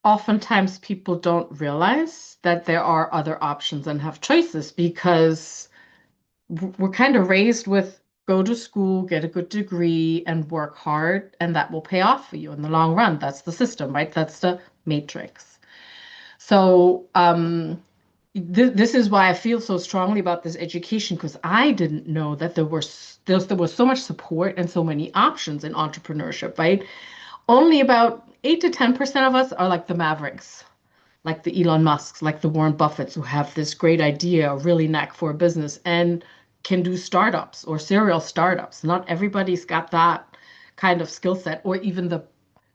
oftentimes people don't realize that there are other options and have choices because we're kind of raised with go to school, get a good degree, and work hard, and that will pay off for you in the long run. That's the system, right? That's the matrix. So, this is why I feel so strongly about this education because I didn't know that there was so much support and so many options in entrepreneurship, right? Only about 8 to 10% of us are like the mavericks, like the Elon Musks, like the Warren Buffetts who have this great idea, really knack for a business and can do startups or serial startups. Not everybody's got that kind of skill set or even the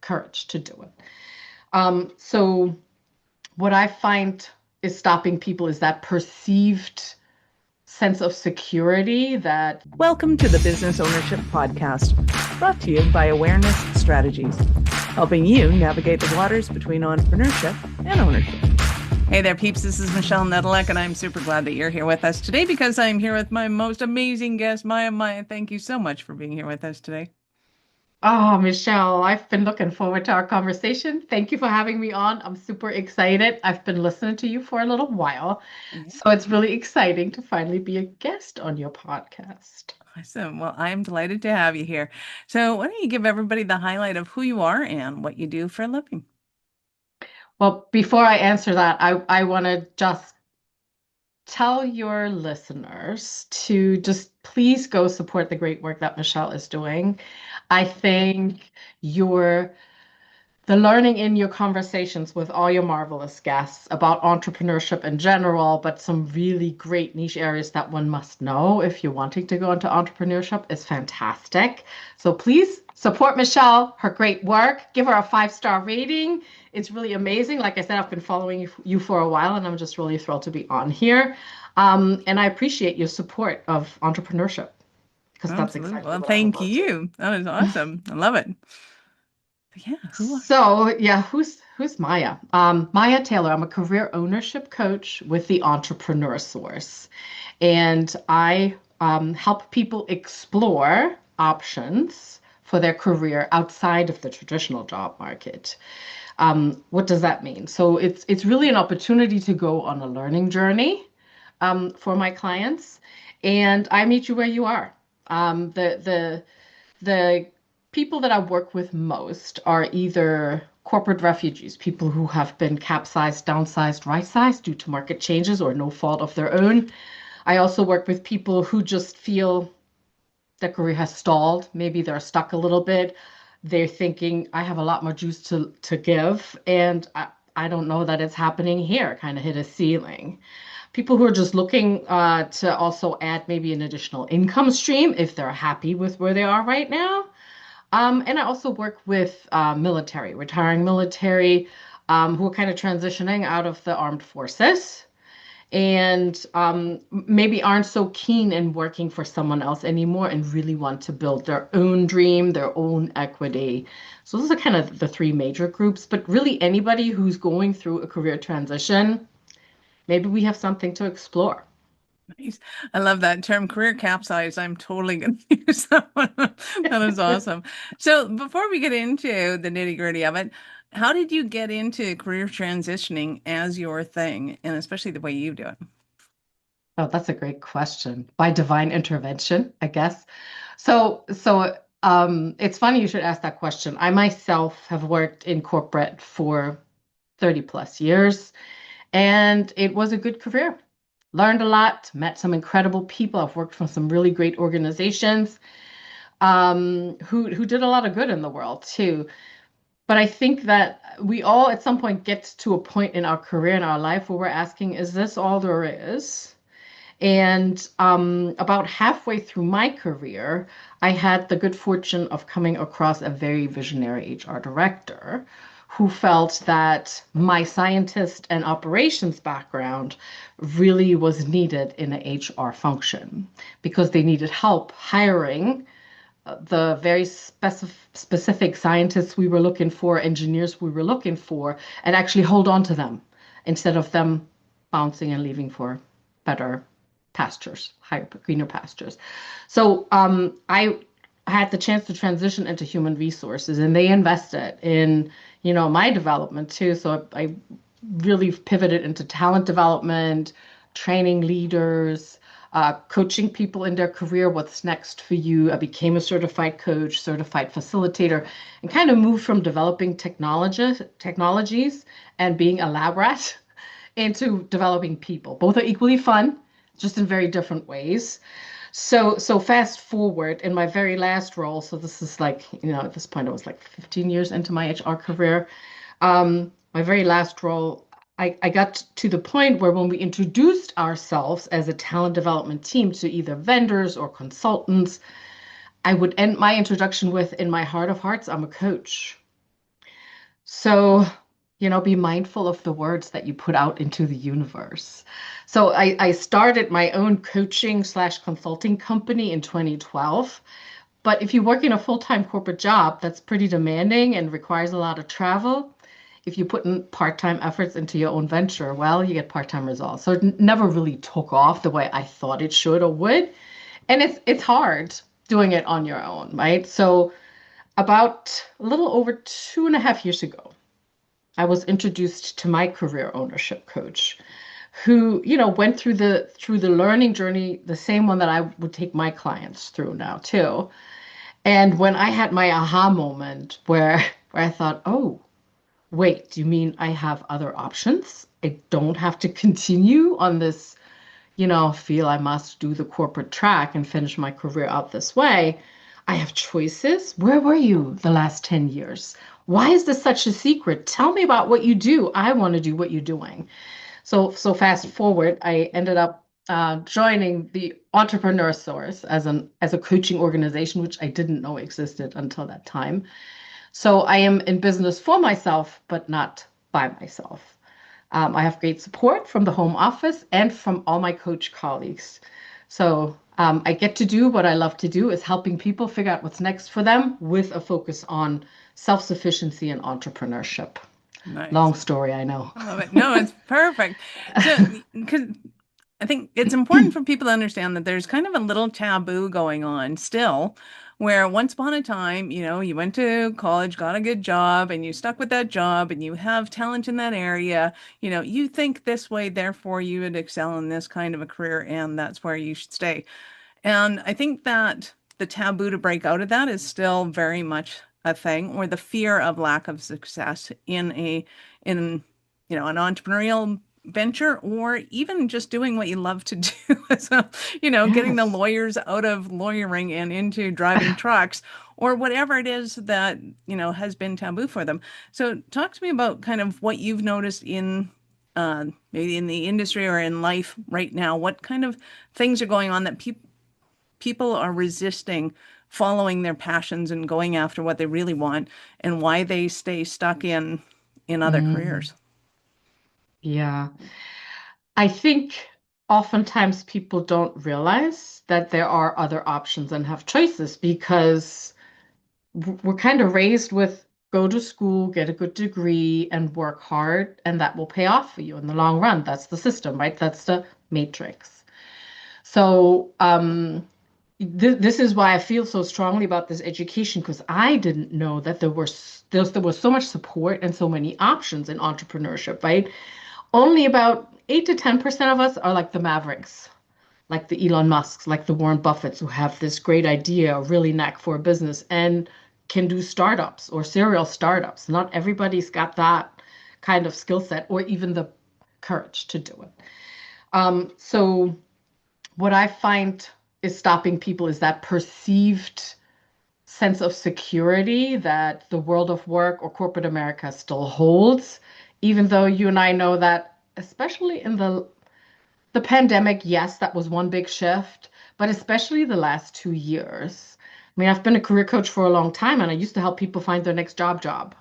courage to do it. So what I find is stopping people is that perceived sense of security that Welcome to the Business Ownership Podcast, brought to you by Awareness Strategies, helping you navigate the waters between entrepreneurship and ownership. Hey there, peeps. This is Michelle Nedelec, and I'm super glad that you're here with us today because I'm here with my most amazing guest, Maja. Maja, thank you so much for being here with us today. oh, Michelle, I've been looking forward to our conversation. Thank you for having me on. I'm super excited. I've been listening to you for a little while, so it's really exciting to finally be a guest on your podcast. Awesome. Well, I'm delighted to have you here. So why don't you give everybody the highlight of who you are and what you do for a living? Well, before I answer that, I want to just tell your listeners to just please go support the great work that Michelle is doing. I think your the learning in your conversations with all your marvelous guests about entrepreneurship in general, but some really great niche areas that one must know if you're wanting to go into entrepreneurship is fantastic. So please support Michelle, her great work, give her a 5-star rating. It's really amazing. Like I said, I've been following you for a while, and I'm just really thrilled to be on here. And I appreciate your support of entrepreneurship because that's Absolutely. exactly Well, what I'm thank about to. you. That was awesome. I love it. Yeah, who are So yeah, who's Maya? Maya Taylor. I'm a career ownership coach with the Entrepreneur Source, and I help people explore options for their career outside of the traditional job market. What does that mean? So it's really an opportunity to go on a learning journey for my clients, and I meet you where you are. The people that I work with most are either corporate refugees, people who have been capsized, downsized, right-sized due to market changes or no fault of their own. I also work with people who just feel their career has stalled. Maybe they're stuck a little bit. They're thinking, I have a lot more juice to give, and I don't know that it's happening here, kind of hit a ceiling. People who are just looking to also add maybe an additional income stream if they're happy with where they are right now. And I also work with military, retiring military, who are kind of transitioning out of the armed forces and maybe aren't so keen in working for someone else anymore and really want to build their own dream, their own equity. So those are kind of the three major groups, but really anybody who's going through a career transition, maybe we have something to explore. nice. I love that term, career capsize. I'm totally going to use that one. That is awesome. So before we get into the nitty-gritty of it, how did you get into career transitioning as your thing, and especially the way you do it? Oh, that's a great question. By divine intervention, I guess. It's funny you should ask that question. I myself have worked in corporate for 30 plus years, and it was a good career. Learned a lot, met some incredible people. I've worked for some really great organizations who did a lot of good in the world too. But I think that we all at some point get to a point in our career in our life where we're asking, is this all there is? And about halfway through my career, I had the good fortune of coming across a very visionary HR director who felt that my scientist and operations background really was needed in an HR function because they needed help hiring the very specific scientists we were looking for, engineers we were looking for, and actually hold on to them instead of them bouncing and leaving for better pastures, higher, greener pastures. So I had the chance to transition into human resources, and they invested in, my development too. So I really pivoted into talent development, training leaders, coaching people in their career, what's next for you. I became a certified coach, certified facilitator, and kind of moved from developing technologies and being a lab rat into developing people. Both are equally fun, just in very different ways. So fast forward in my very last role. So this is like, at this point, I was like 15 years into my HR career. My very last role, I got to the point where when we introduced ourselves as a talent development team to either vendors or consultants, I would end my introduction with, in my heart of hearts, I'm a coach. So, be mindful of the words that you put out into the universe. So I started my own coaching slash consulting company in 2012. But if you work in a full-time corporate job, that's pretty demanding and requires a lot of travel. If you put in part-time efforts into your own venture, well, you get part-time results. So it never really took off the way I thought it should or would. And it's hard doing it on your own, right? So about a little over 2.5 years ago, I was introduced to my career ownership coach who, went through the learning journey, the same one that I would take my clients through now too. And when I had my aha moment where I thought, oh, wait, do you mean I have other options? I don't have to continue on this, feel I must do the corporate track and finish my career out this way. I have choices. Where were you the last 10 years? Why is this such a secret? Tell me about what you do. I want to do what you're doing. So fast forward, I ended up joining the Entrepreneur Source as a coaching organization, which I didn't know existed until that time. So I am in business for myself, but not by myself. I have great support from the home office and from all my coach colleagues. So I get to do what I love to do, is helping people figure out what's next for them with a focus on self-sufficiency and entrepreneurship. Nice. Long story, I know. I love it. No, it's perfect. So, because I think it's important for people to understand that there's kind of a little taboo going on still, where once upon a time, you went to college, got a good job, and you stuck with that job, and you have talent in that area. You think this way, therefore you would excel in this kind of a career, and that's where you should stay. And I think that the taboo to break out of that is still very much a thing, or the fear of lack of success in an entrepreneurial venture, or even just doing what you love to do. So, getting the Yes. lawyers out of lawyering and into driving trucks, or whatever it is that, has been taboo for them. So talk to me about kind of what you've noticed in maybe in the industry or in life right now. What kind of things are going on that people are resisting following their passions and going after what they really want, and why they stay stuck in other Mm, careers? yeah. I think oftentimes people don't realize that there are other options and have choices because we're kind of raised with go to school, get a good degree, and work hard, and that will pay off for you in the long run. That's the system, right? That's the matrix. So, this is why I feel so strongly about this education, because I didn't know that there was so much support and so many options in entrepreneurship, right? Only about 8 to 10% of us are like the mavericks, like the Elon Musks, like the Warren Buffetts, who have this great idea, really knack for a business, and can do startups or serial startups. Not everybody's got that kind of skill set or even the courage to do it. So what I find is stopping people is that perceived sense of security that the world of work or corporate America still holds, even though you and I know that, especially in the pandemic, yes, that was one big shift, but especially the last 2 years. I mean, I've been a career coach for a long time, and I used to help people find their next job.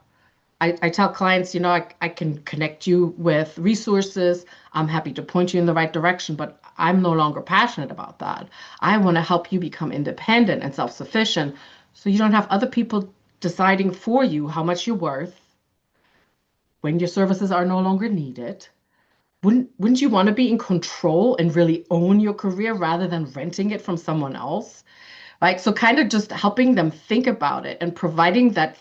I tell clients, I can connect you with resources. I'm happy to point you in the right direction, but I'm no longer passionate about that. I want to help you become independent and self-sufficient so you don't have other people deciding for you how much you're worth when your services are no longer needed. Wouldn't you want to be in control and really own your career rather than renting it from someone else? right? So kind of just helping them think about it and providing that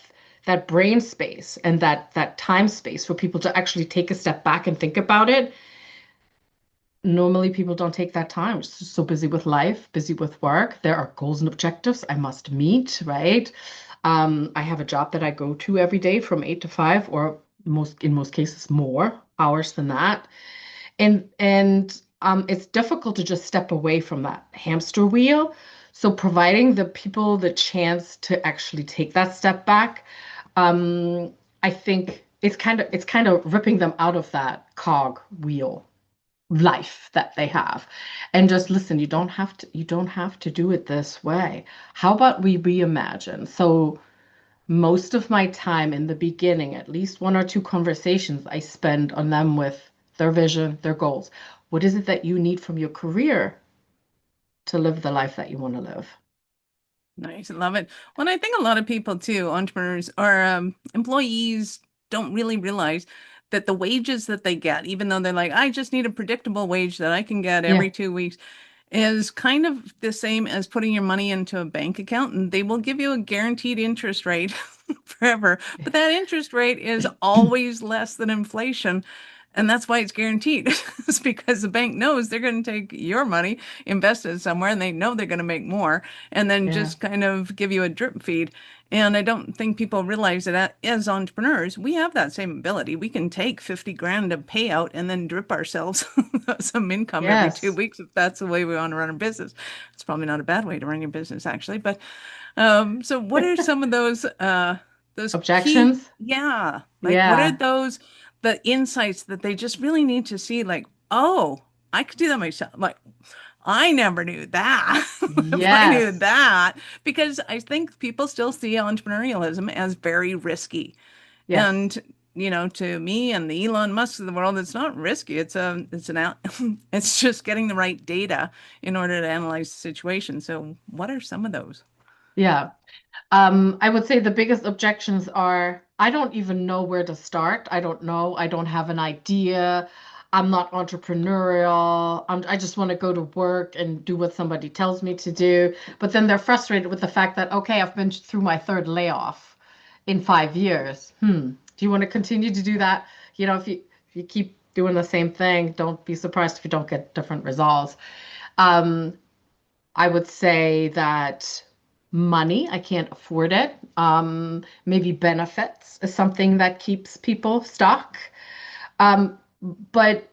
brain space and that time space for people to actually take a step back and think about it. Normally people don't take that time. Just so busy with life, busy with work. There are goals and objectives I must meet, right? I have a job that I go to every day from 8 to 5, or in most cases more hours than that. And it's difficult to just step away from that hamster wheel. So providing the people the chance to actually take that step back, um, I think it's kind of ripping them out of that cog wheel life that they have, and just listen, you don't have to do it this way. How about we reimagine? So most of my time in the beginning, at least one or two conversations I spend on them with their vision, their goals. What is it that you need from your career to live the life that you want to live? Nice. I love it. Well, I think a lot of people too, entrepreneurs or employees, don't really realize that the wages that they get, even though they're like, I just need a predictable wage that I can get Yeah. every 2 weeks, is kind of the same as putting your money into a bank account, and they will give you a guaranteed interest rate forever. But that interest rate is always less than inflation. And that's why it's guaranteed. It's because the bank knows they're going to take your money, invest it somewhere, and they know they're going to make more, and then Yeah. just kind of give you a drip feed. And I don't think people realize that as entrepreneurs, we have that same ability. We can take 50 grand of payout and then drip ourselves some income every two Yes. weeks if that's the way we want to run our business. It's probably not a bad way to run your business, actually. But so what are some of those key, Objections? yeah, like what are Yeah. those the insights that they just really need to see, like, oh, I could do that myself. Like, I never knew that. If I knew Yes. that, because I think people still see entrepreneurialism as very risky. Yes. And to me and the Elon Musks of the world, it's not risky. It's just getting the right data in order to analyze the situation. So, what are some of those? Yeah. I would say the biggest objections are I don't even know where to start. I don't know. I don't have an idea. I'm not entrepreneurial. I just want to go to work and do what somebody tells me to do. But then they're frustrated with the fact that, okay, I've been through my third layoff in 5 years. Do you want to continue to do that? If you keep doing the same thing, don't be surprised if you don't get different results. Um, I would say that money, I can't afford it. Maybe benefits is something that keeps people stuck. But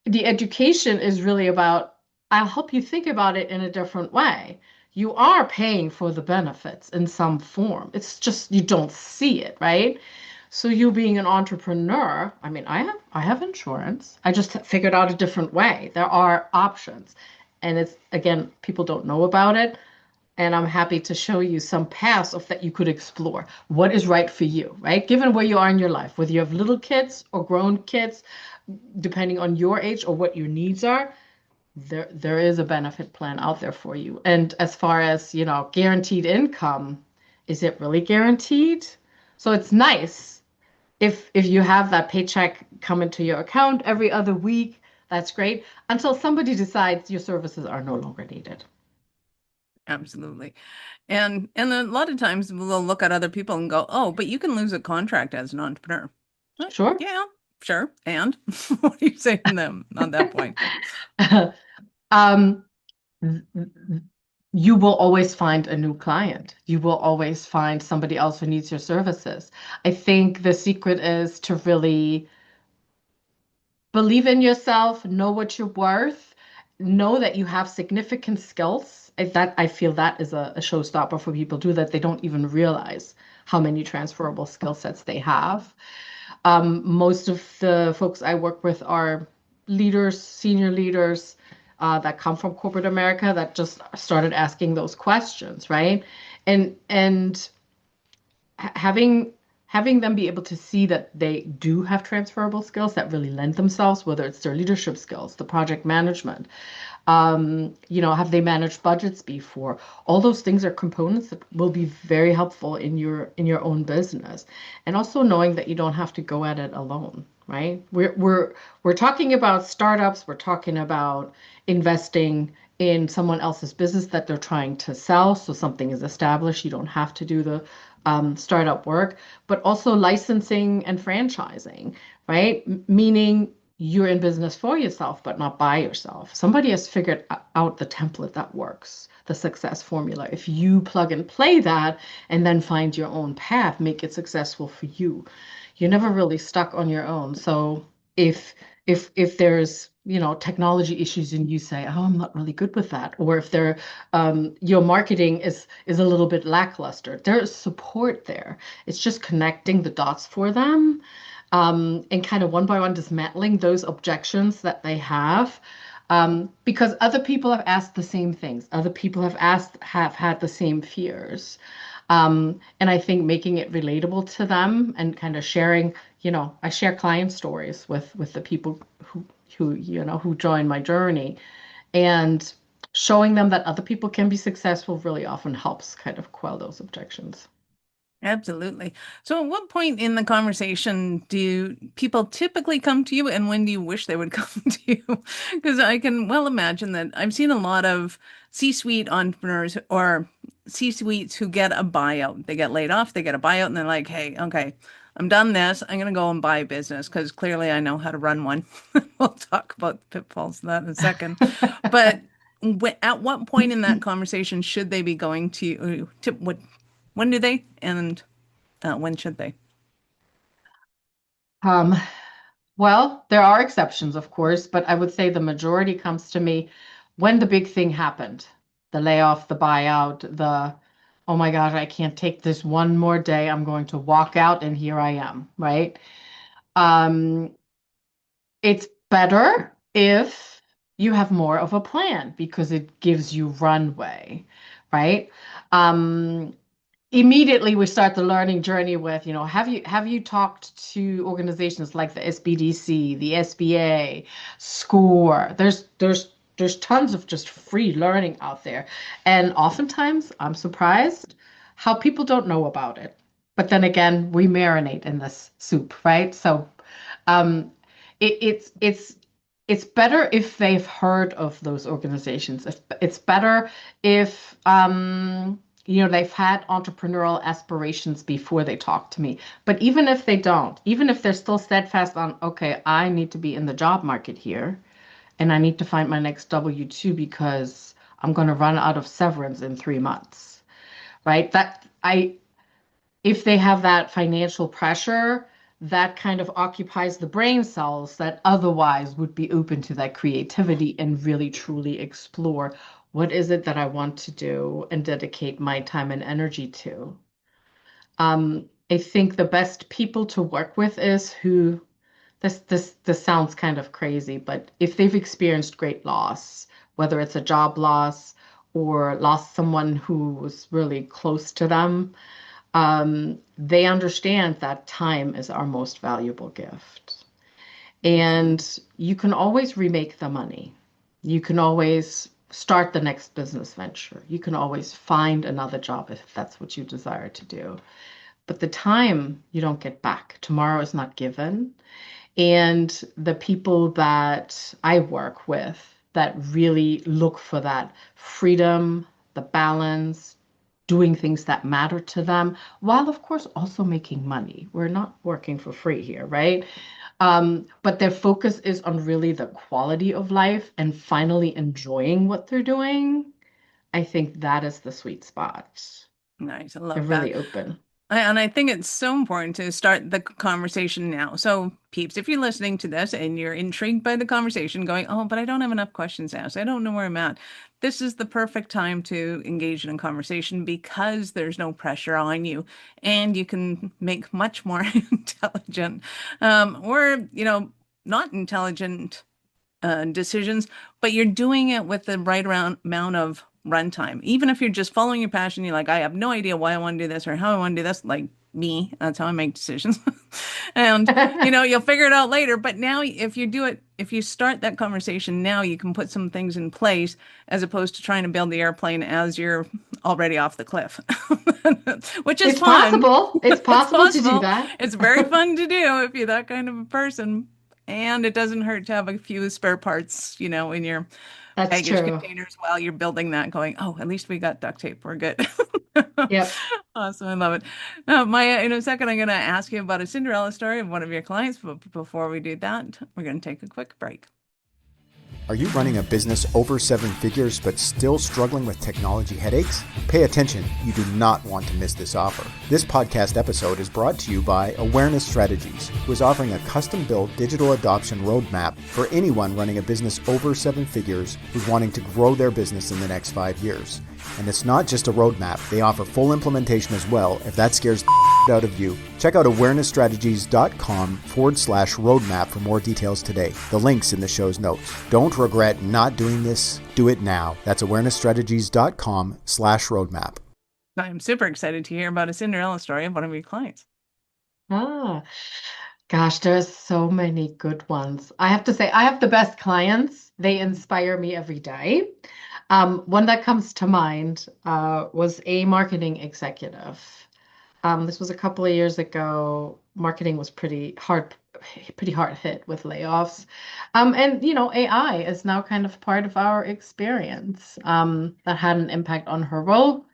the education is really about, I'll help you think about it in a different way. You are paying for the benefits in some form. It's just you don't see it, right? So you being an entrepreneur, I mean, I have insurance. I just figured out a different way. There are options. And it's again, people don't know about it. And I'm happy to show you some paths of that you could explore. What is right for you, right? Given where you are in your life, whether you have little kids or grown kids, depending on your age or what your needs are, there is a benefit plan out there for you. And as far as, guaranteed income, is it really guaranteed? So it's nice if you have that paycheck come into your account every other week, that's great, until somebody decides your services are no longer needed. Absolutely. And a lot of times we'll look at other people and go, "Oh, but you can lose a contract as an entrepreneur." Sure. Yeah, sure. And what do you say to them on that point? um, you will always find a new client. You will always find somebody else who needs your services. I think the secret is to really believe in yourself, know what you're worth, know that you have significant skills. I feel that is a showstopper for people too, that they don't even realize how many transferable skill sets they have. Most of the folks I work with are leaders, senior leaders that come from corporate America that just started asking those questions, right? And having them be able to see that they do have transferable skills that really lend themselves, whether it's their leadership skills, the project management, have they managed budgets before? All those things are components that will be very helpful in your own business. And also knowing that you don't have to go at it alone, right? We're talking about startups, we're talking about investing in someone else's business that they're trying to sell. So something is established, you don't have to do the startup work, but also licensing and franchising, right? Meaning you're in business for yourself, but not by yourself. Somebody has figured out the template that works, the success formula. If you plug and play that and then find your own path, make it successful for you. You're never really stuck on your own. So if if there's technology issues and you say, oh, I'm not really good with that, or if your marketing is a little bit lackluster, there's support there. It's just connecting the dots for them, and kind of one by one dismantling those objections that they have, because other people have asked the same things, other people have had the same fears. And I think making it relatable to them and kind of sharing, I share client stories with the people who join my journey, and showing them that other people can be successful really often helps kind of quell those objections. Absolutely. So, at what point in the conversation do people typically come to you, and when do you wish they would come to you? Because I can well imagine that I've seen a lot of C-suite entrepreneurs or C-suites who get a buyout. They get laid off, they get a buyout, and they're like, hey, okay, I'm done this. I'm going to go and buy a business because clearly I know how to run one. We'll talk about the pitfalls of that in a second. But at what point in that conversation should they be going to you? When do they, and when should they? Um, well, there are exceptions, of course, but I would say the majority comes to me when the big thing happened, the layoff, the buyout, oh my gosh, I can't take this one more day. I'm going to walk out and here I am, right? Um, it's better if you have more of a plan because it gives you runway, right? Um, Immediately we start the learning journey with, have you talked to organizations like the SBDC, the SBA, SCORE? There's tons of just free learning out there. And oftentimes I'm surprised how people don't know about it. But then again, we marinate in this soup, right? So um, it's better if they've heard of those organizations. It's better if they've had entrepreneurial aspirations before they talk to me. But even if they don't, even if they're still steadfast on, okay, I need to be in the job market here and I need to find my next W-2 because I'm going to run out of severance in 3 months, right? If they have that financial pressure, that kind of occupies the brain cells that otherwise would be open to that creativity and really truly explore what is it that I want to do and dedicate my time and energy to. I think the best people to work with is who this sounds kind of crazy, but if they've experienced great loss, whether it's a job loss or lost someone who was really close to them, they understand that time is our most valuable gift. Absolutely. And you can always remake the money. You can always start the next business venture. You can always find another job if that's what you desire to do. But the time you don't get back. Tomorrow is not given. And the people that I work with that really look for that freedom, the balance, doing things that matter to them, while of course also making money. We're not working for free here, right? But their focus is on really the quality of life and finally enjoying what they're doing. I think that is the sweet spot. Nice. I They're love that. really open. And I think it's so important to start the conversation now. So, peeps, if you're listening to this and you're intrigued by the conversation, going, oh, but I don't have enough questions asked, I don't know where I'm at. This is the perfect time to engage in a conversation because there's no pressure on you and you can make much more intelligent, or, not intelligent decisions, but you're doing it with the right amount of runtime. Even if you're just following your passion, you're like, I have no idea why I want to do this or how I want to do this. Like me, that's how I make decisions. And, you'll figure it out later. But now, if you start that conversation now, you can put some things in place as opposed to trying to build the airplane as you're already off the cliff, which is It's fun. possible. It's It's possible to do possible. that. It's very fun to do if you're that kind of a person. And it doesn't hurt to have a few spare parts, in your That's baggage true. containers while you're building that, going, oh, at least we got duct tape. We're good. Yep. Awesome. I love it. Maya, in a second, I'm going to ask you about a Cinderella story of one of your clients. But before we do that, we're going to take a quick break. Are you running a business over 7 figures but still struggling with technology headaches? Pay attention, you do not want to miss this offer. This podcast episode is brought to you by Awareness Strategies, who is offering a custom-built digital adoption roadmap for anyone running a business over 7 figures who's wanting to grow their business in the next 5 years. And it's not just a roadmap, they offer full implementation as well if that scares the out of you. Check out awarenessstrategies.com/roadmap for more details today. The link's in the show's notes. Don't regret not doing this. Do it now. That's awarenessstrategies.com/roadmap. I'm super excited to hear about a Cinderella story of one of your clients. Ah, gosh, there's so many good ones. I have to say, I have the best clients. They inspire me every day. One that comes to mind was a marketing executive. This was a couple of years ago. Marketing was pretty hard hit with layoffs. And AI is now kind of part of our experience. That had an impact on her role.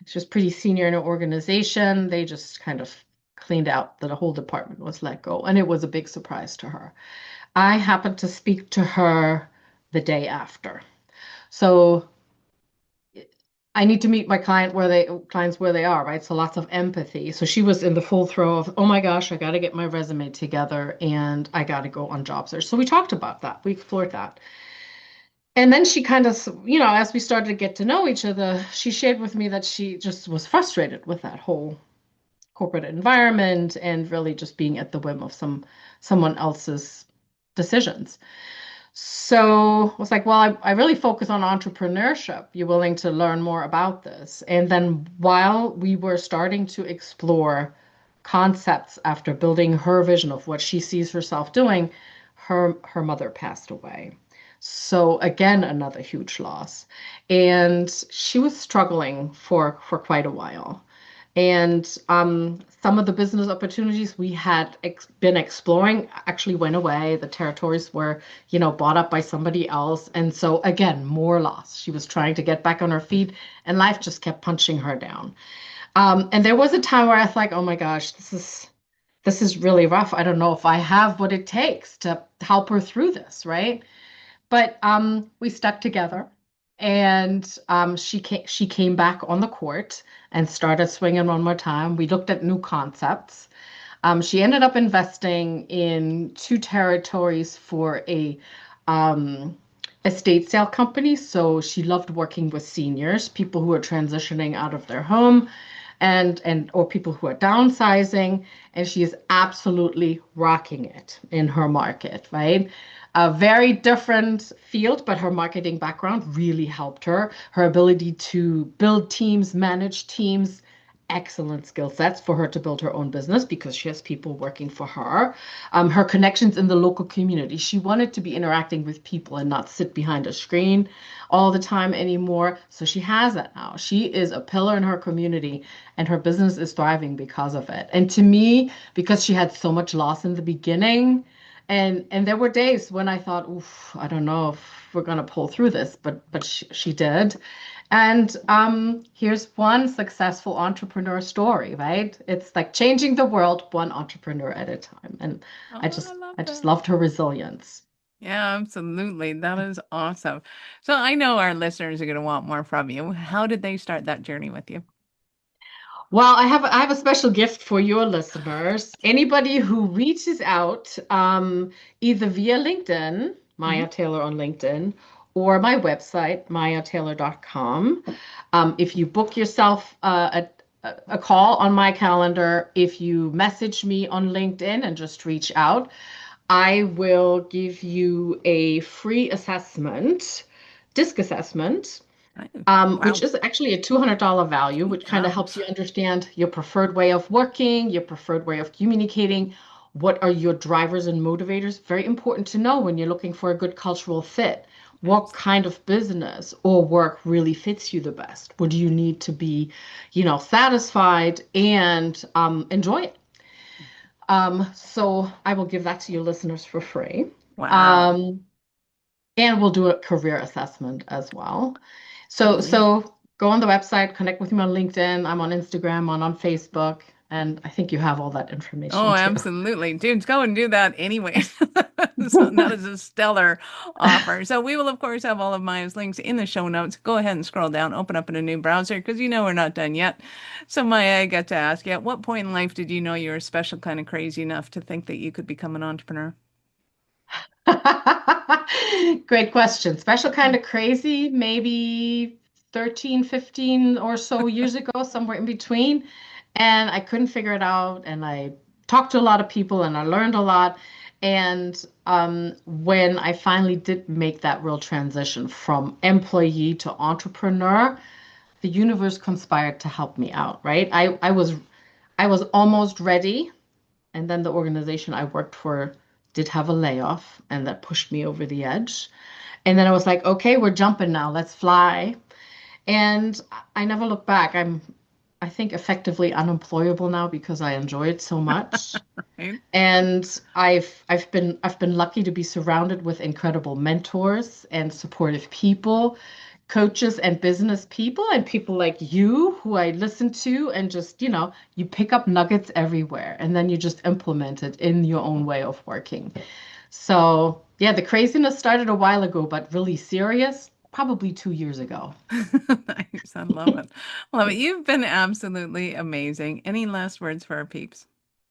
She was pretty senior in her organization. They just kind of cleaned out that a whole department was let go, and it was a big surprise to her. I happened to speak to her the day after. So I need to meet my clients where they are, right? So lots of empathy. So she was in the full throw of, oh my gosh, I got to get my resume together and I got to go on job search. So we talked about that. We explored that. And then she kind of, as we started to get to know each other, she shared with me that she just was frustrated with that whole corporate environment and really just being at the whim of someone else's decisions. So I was like, well, I really focus on entrepreneurship. You willing to learn more about this? And then while we were starting to explore concepts after building her vision of what she sees herself doing, her mother passed away. So again, another huge loss. And she was struggling for quite a while. And some of the business opportunities we had been exploring actually went away. The territories were, bought up by somebody else. And so again, more loss. She was trying to get back on her feet and life just kept punching her down. And there was a time where I was like, oh my gosh, this is really rough. I don't know if I have what it takes to help her through this, right? But we stuck together, and she came back on the court and started swinging one more time. We looked at new concepts. She ended up investing in 2 territories for a estate sale company. So she loved working with seniors, people who are transitioning out of their home and or people who are downsizing, and she is absolutely rocking it in her market, right? A very different field, but her marketing background really helped her. Her ability to build teams, manage teams, excellent skill sets for her to build her own business because she has people working for her. Her connections in the local community. She wanted to be interacting with people and not sit behind a screen all the time anymore. So she has that now. She is a pillar in her community and her business is thriving because of it. And to me, because she had so much loss in the beginning, and there were days when I thought, oof, I don't know if we're going to pull through this, but she did. And here's one successful entrepreneur story, right? It's like changing the world one entrepreneur at a time. And Oh, I I just love I just that. loved her resilience. Yeah, absolutely. That is awesome. So I know our listeners are going to want more from you. How did they start that journey with you? Well, I have a special gift for your listeners. Anybody who reaches out, either via LinkedIn, Mhm. Maja Taylor on LinkedIn, or my website, majataylor.com. If you book yourself a call on my calendar, if you message me on LinkedIn and just reach out, I will give you a free assessment, disc assessment, which Wow. is actually a $200 value, which kind of Wow. helps you understand your preferred way of working, your preferred way of communicating. What are your drivers and motivators? Very important to know when you're looking for a good cultural fit. What kind of business or work really fits you the best? What do you need to be, satisfied and enjoy it? So I will give that to your listeners for free. Wow. Um, and we'll do a career assessment as well. So, Brilliant. so go on the website, connect with me on LinkedIn. I'm on Instagram, on Facebook, and I think you have all that Oh, information too. absolutely. Dudes, go and do that anyway. So that is a stellar offer. So we will, of course, have all of Maya's links in the show notes. Go ahead and scroll down, open up in a new browser, because you know we're not done yet. So Maya, I got to ask you, at what point in life did you know you were special kind of crazy enough to think that you could become an entrepreneur? Great question. Special kind of crazy, maybe 13, 15 or so years ago, somewhere in between. And I couldn't figure it out. And I talked to a lot of people and I learned a lot. And when I finally did make that real transition from employee to entrepreneur, the universe conspired to help me out, right? I was almost ready. And then the organization I worked for did have a layoff, and that pushed me over the edge. And then I was like, okay, we're jumping now. Let's fly. And I never look back. I think, effectively unemployable now because I enjoy it so much. Right? And I've been lucky to be surrounded with incredible mentors and supportive people, coaches and business people, and people like you who I listen to, and just, you pick up nuggets everywhere and then you just implement it in your own way of working. So, yeah, the craziness started a while ago, but really serious, probably 2 years ago. Nice. I love it. Love it. You've been absolutely amazing. Any last words for our peeps?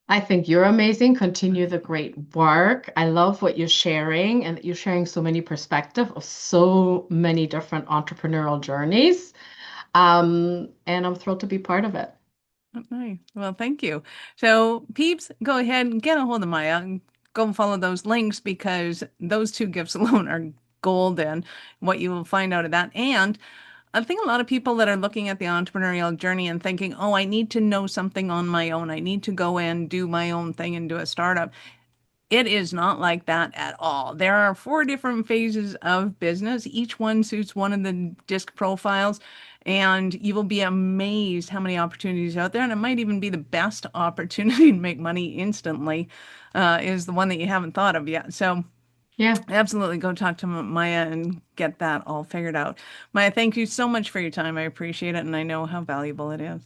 I think you're amazing. Continue the great work. I love what you're sharing and that you're sharing so many perspectives of so many different entrepreneurial journeys. And I'm thrilled to be part of it. Oh, nice. Well, thank you. So, peeps, go ahead and get a hold of Maya and go and follow those links because those two gifts alone are golden. What you will find out of that. And I think a lot of people that are looking at the entrepreneurial journey and thinking, oh, I need to know something on my own. I need to go and do my own thing and do a startup. It is not like that at all. There are 4 different phases of business. Each one suits one of the disc profiles, and you will be amazed how many opportunities are out there. And it might even be the best opportunity to make money instantly, is the one that you haven't thought of yet. So Yeah. absolutely go talk to Maya and get that all figured out. Maya, thank you so much for your time. I appreciate it, and I know how valuable it is.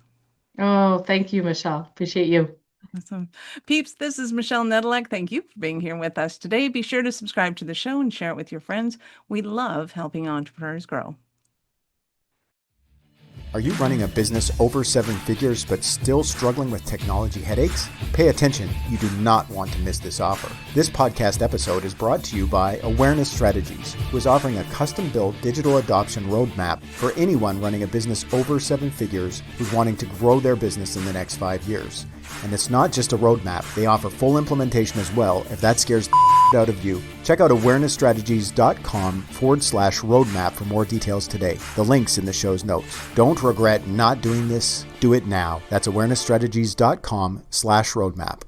Oh, thank you, Michelle. Appreciate you. Awesome. Peeps, this is Michelle Nedelec. Thank you for being here with us today. Be sure to subscribe to the show and share it with your friends. We love helping entrepreneurs grow. Are you running a business over 7 figures but still struggling with technology headaches? Pay attention, you do not want to miss this offer. This podcast episode is brought to you by Awareness Strategies, who is offering a custom-built digital adoption roadmap for anyone running a business over 7 figures who's wanting to grow their business in the next 5 years. And it's not just a roadmap, they offer full implementation as well if that scares the out of you. Check out awarenessstrategies.com/roadmap for more details today. The link's in the show's notes. Don't regret not doing this. Do it now. That's awarenessstrategies.com/roadmap.